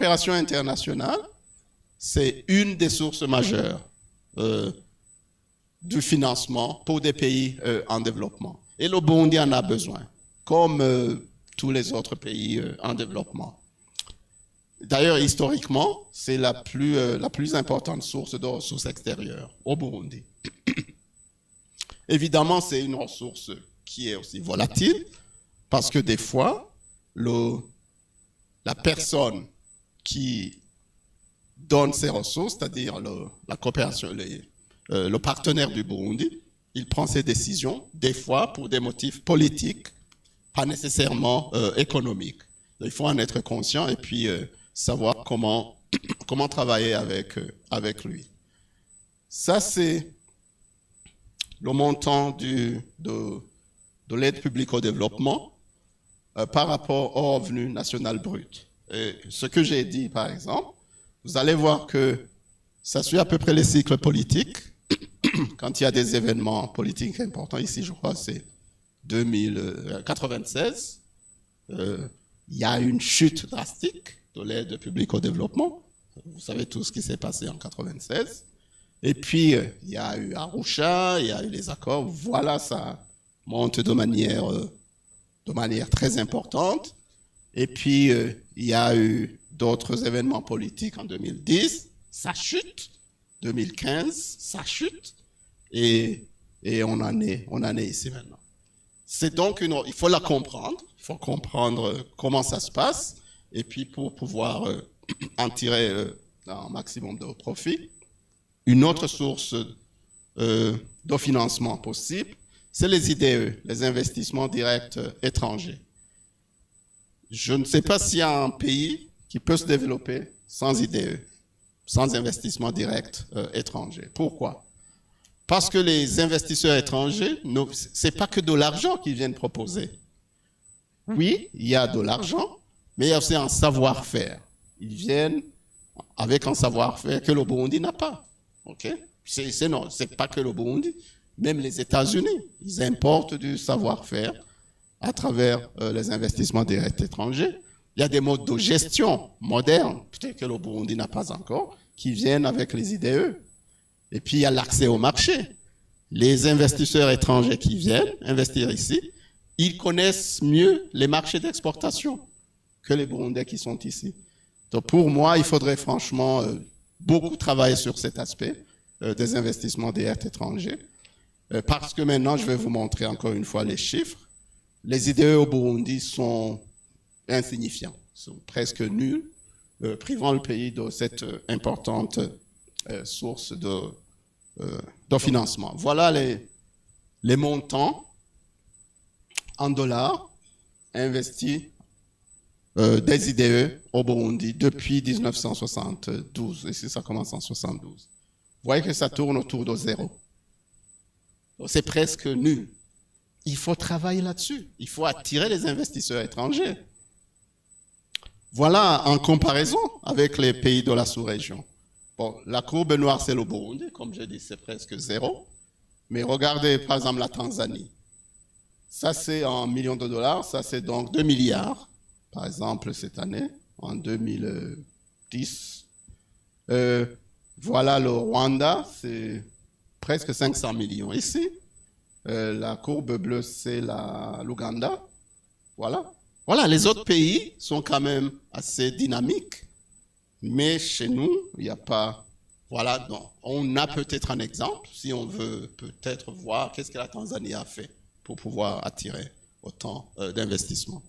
coopération internationale, c'est une des sources majeures du financement pour des pays en développement. Et le Burundi en a besoin, comme tous les autres pays en développement. D'ailleurs, historiquement, c'est la plus importante source de ressources extérieures au Burundi. Évidemment, c'est une ressource qui est aussi volatile, parce que des fois, la personne qui donne ces ressources, c'est-à-dire la coopération, le partenaire du Burundi, il prend ses décisions, des fois pour des motifs politiques, pas nécessairement économiques. Il faut en être conscient et puis savoir comment travailler avec lui. Ça, c'est le montant de l'aide publique au développement par rapport au revenu national brut. Et ce que j'ai dit, par exemple, vous allez voir que ça suit à peu près les cycles politiques. Quand il y a des événements politiques importants, ici, je crois, c'est 1996, il y a une chute drastique de l'aide publique au développement. Vous savez tout ce qui s'est passé en 1996. Et puis, il y a eu Arusha, il y a eu les accords. Voilà, ça monte de manière très importante. Et puis, il y a eu d'autres événements politiques en 2010. Ça chute. 2015, ça chute. Et on en est ici maintenant. C'est donc il faut la comprendre. Il faut comprendre comment ça se passe. Et puis, pour pouvoir en tirer un maximum de profit. Une autre source de financement possible, c'est les IDE, les investissements directs étrangers. Je ne sais pas s'il y a un pays qui peut se développer sans IDE, sans investissement direct étranger. Pourquoi? Parce que les investisseurs étrangers, ce n'est pas que de l'argent qu'ils viennent proposer. Oui, il y a de l'argent, mais il y a aussi un savoir-faire. Ils viennent avec un savoir-faire que le Burundi n'a pas. Okay? C'est pas que le Burundi, même les États-Unis, ils importent du savoir-faire à travers les investissements directs étrangers. Il y a des modes de gestion modernes, peut-être que le Burundi n'a pas encore, qui viennent avec les IDE. Et puis il y a l'accès au marché. Les investisseurs étrangers qui viennent investir ici, ils connaissent mieux les marchés d'exportation que les Burundais qui sont ici. Donc pour moi, il faudrait franchement beaucoup travailler sur cet aspect des investissements directs étrangers, parce que maintenant, je vais vous montrer encore une fois les chiffres. Les IDE au Burundi sont insignifiants, sont presque nuls, privant le pays de cette importante source de financement. Voilà les montants en dollars investis des IDE au Burundi depuis 1972. Ici, ça commence en 72. Vous voyez que ça tourne autour de zéro. C'est presque nul. Il faut travailler là-dessus. Il faut attirer les investisseurs étrangers. Voilà en comparaison avec les pays de la sous-région. Bon, la courbe noire, c'est le Burundi. Comme je dis, c'est presque zéro. Mais regardez, par exemple, la Tanzanie. Ça, c'est en millions de dollars. Ça, c'est donc 2 milliards. Par exemple, cette année, en 2010. Voilà le Rwanda, c'est presque 500 millions ici. La courbe bleue, c'est l'Ouganda. Voilà. Voilà, les autres pays sont quand même assez dynamiques. Mais chez nous, il n'y a pas... Voilà, donc, on a peut-être un exemple, si on veut peut-être voir qu'est-ce que la Tanzanie a fait pour pouvoir attirer autant d'investissements.